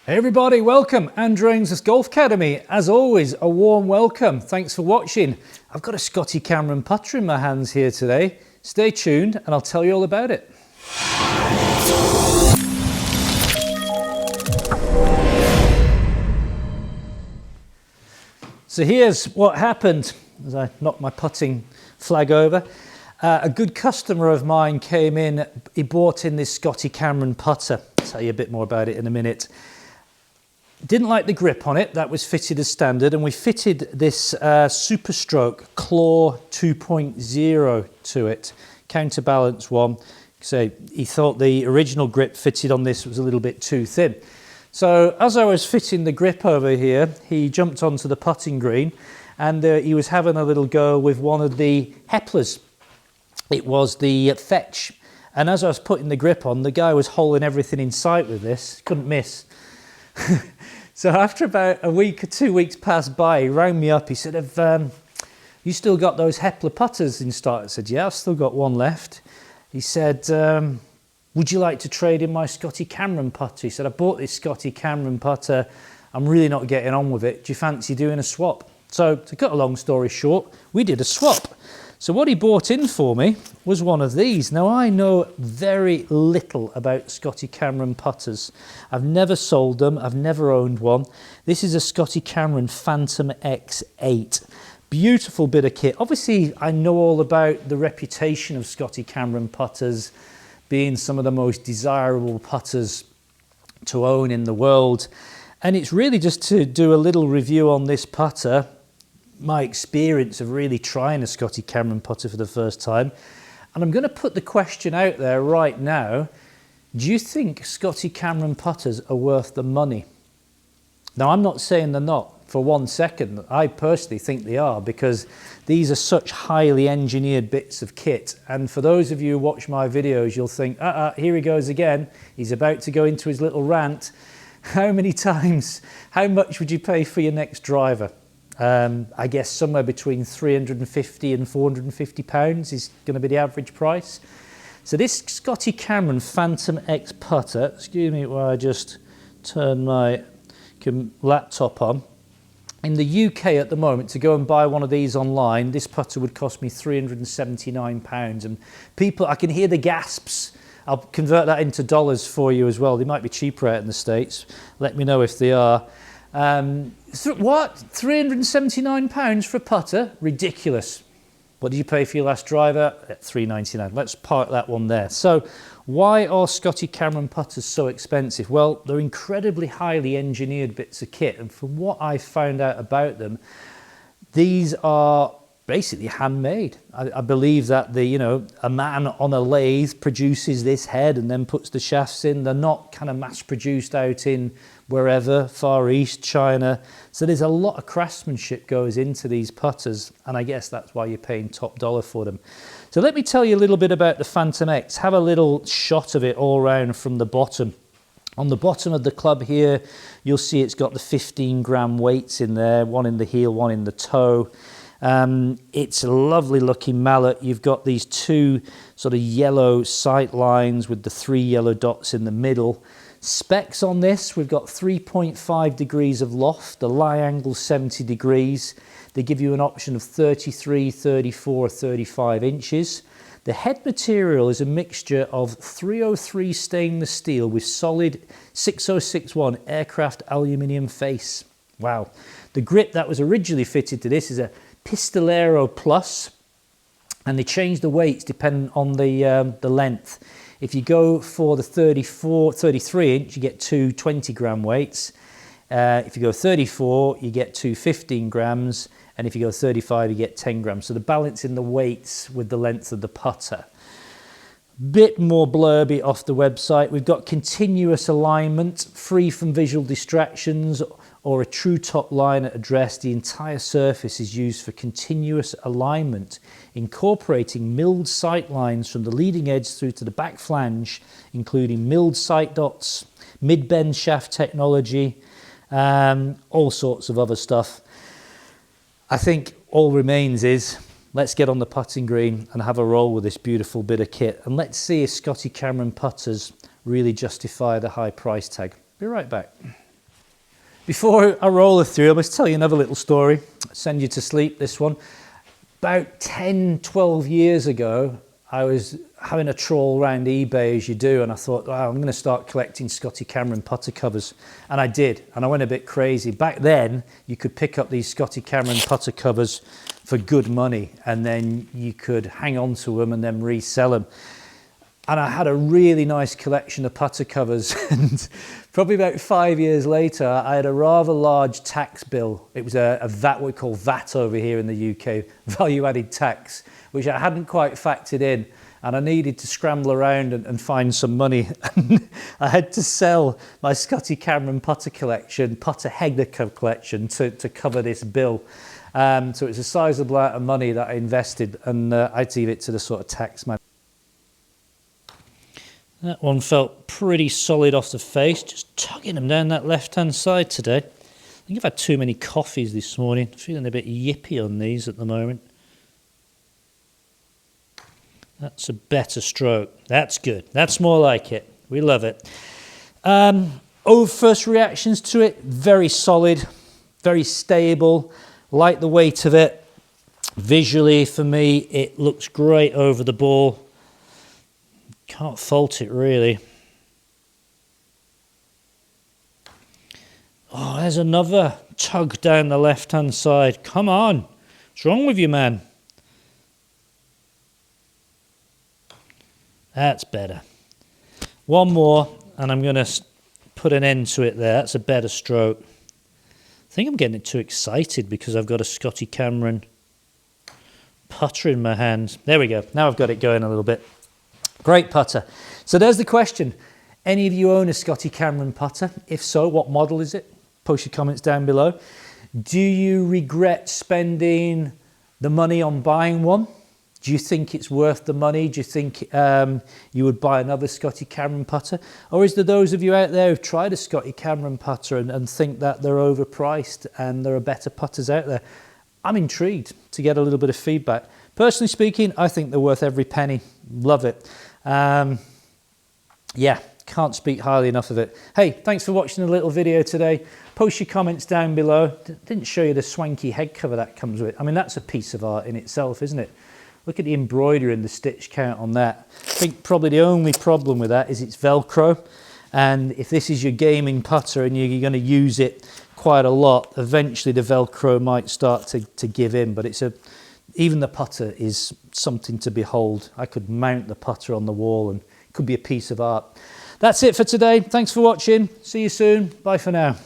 Hey everybody, welcome. Andrew Ainsworth's Golf Academy. As always, a warm welcome. Thanks for watching. I've got a Scotty Cameron putter in my hands here today. Stay tuned and I'll tell you all about it. So here's what happened as I knocked my putting flag over. A good customer of mine came in, he bought in this Scotty Cameron putter. I'll tell you a bit more about it in a minute. Didn't like the grip on it, that was fitted as standard, and we fitted this Super Stroke Claw 2.0 to it, counterbalance one. So he thought the original grip fitted on this was a little bit too thin. So as I was fitting the grip over here, he jumped onto the putting green and he was having a little go with one of the Hepplers. It was the Fetch. And as I was putting the grip on, the guy was holding everything in sight with this, couldn't miss. So after about a week or 2 weeks passed by, he rang me up. He said, "Have you still got those Heppler putters in stock?" I said, "Yeah, I've still got one left." He said, "Would you like to trade in my Scotty Cameron putter?" He said, "I bought this Scotty Cameron putter. I'm really not getting on with it. Do you fancy doing a swap?" So to cut a long story short, we did a swap. So what he bought in for me was one of these. Now I know very little about Scotty Cameron putters. I've never sold them, I've never owned one. This is a Scotty Cameron Phantom X8. Beautiful bit of kit. Obviously I know all about the reputation of Scotty Cameron putters being some of the most desirable putters to own in the world. And it's really just to do a little review on this putter, my experience of really trying a Scotty Cameron putter for the first time. And I'm going to put the question out there right now. Do you think Scotty Cameron putters are worth the money? Now, I'm not saying they're not for 1 second. I personally think they are, because these are such highly engineered bits of kit. And for those of you who watch my videos, you'll think, here he goes again. He's about to go into his little rant. How many times, how much would you pay for your next driver? I guess somewhere between 350 and 450 pounds is going to be the average price. So this Scotty Cameron Phantom X putter, excuse me while I just turn my laptop on. In the UK at the moment, to go and buy one of these online, this putter would cost me £379. And people, I can hear the gasps. I'll convert that into dollars for you as well. They might be cheaper out in the States. Let me know if they are. What? £379 for a putter? Ridiculous. What did you pay for your last driver? At $399. Let's park that one there. So why are Scotty Cameron putters so expensive? Well, they're incredibly highly engineered bits of kit, and from what I found out about them, these are basically handmade. I believe that a man on a lathe produces this head and then puts the shafts in. They're not kind of mass produced out in wherever, Far East, China. So there's a lot of craftsmanship goes into these putters, and I guess that's why you're paying top dollar for them. So let me tell you a little bit about the Phantom X. Have a little shot of it all around from the bottom. On the bottom of the club here, you'll see it's got the 15-gram weights in there, one in the heel, one in the toe. It's a lovely looking mallet. You've got these two sort of yellow sight lines with the 3 yellow dots in the middle. Specs on this, we've got 3.5 degrees of loft, the lie angle 70 degrees. They give you an option of 33, 34, 35 inches. The head material is a mixture of 303 stainless steel with solid 6061 aircraft aluminium face. Wow. The grip that was originally fitted to this is a Pistolero Plus, and they change the weights depending on the length. If you go for the 33 inch, you get two 20-gram weights. If you go 34, you get two 15 grams. And if you go 35, you get 10 grams. So the balance in the weights with the length of the putter. Bit more blurby off the website. We've got continuous alignment, free from visual distractions or a true top line at address. The entire surface is used for continuous alignment, incorporating milled sight lines from the leading edge through to the back flange, including milled sight dots, mid-bend shaft technology, all sorts of other stuff. I think all remains is let's get on the putting green and have a roll with this beautiful bit of kit, and let's see if Scotty Cameron putters really justify the high price tag. Be right back. Before I roll through, I must tell you another little story. Send you to sleep, this one. About 10, 12 years ago, I was having a trawl around eBay as you do, and I thought, wow, I'm going to start collecting Scotty Cameron putter covers. And I did, and I went a bit crazy. Back then, you could pick up these Scotty Cameron putter covers for good money, and then you could hang on to them and then resell them. And I had a really nice collection of putter covers, and probably about 5 years later, I had a rather large tax bill. It was a VAT, what we call VAT over here in the UK, value-added tax, which I hadn't quite factored in, and I needed to scramble around and find some money. I had to sell my Scotty Cameron putter collection, putter Hegner collection, to cover this bill. So it was a sizable amount of money that I invested, and I had to give it to the sort of tax man. That one felt pretty solid off the face, just tugging them down that left-hand side today. I think I've had too many coffees this morning. Feeling a bit yippy on these at the moment. That's a better stroke. That's good. That's more like it. We love it. First reactions to it, very solid, very stable. Like the weight of it. Visually, for me, it looks great over the ball. Can't fault it, really. Oh, there's another tug down the left-hand side. Come on. What's wrong with you, man? That's better. One more, and I'm going to put an end to it there. That's a better stroke. I think I'm getting too excited because I've got a Scotty Cameron putter in my hands. There we go. Now I've got it going a little bit. Great putter. So there's the question. Any of you own a Scotty Cameron putter? If so, what model is it? Post your comments down below. Do you regret spending the money on buying one? Do you think it's worth the money? Do you think you would buy another Scotty Cameron putter? Or is there those of you out there who've tried a Scotty Cameron putter and think that they're overpriced and there are better putters out there? I'm intrigued to get a little bit of feedback. Personally speaking, I think they're worth every penny. Love it. Yeah, can't speak highly enough of it. Hey, thanks for watching the little video today. Post your comments down below. Didn't show you the swanky head cover that comes with it. I mean, that's a piece of art in itself, isn't it? Look at the embroidery and the stitch count on that. I think probably the only problem with that is it's Velcro. And if this is your gaming putter and you're going to use it quite a lot, eventually the Velcro might start to give in. But even the putter is something to behold. I could mount the putter on the wall and it could be a piece of art. That's it for today. Thanks for watching. See you soon. Bye for now.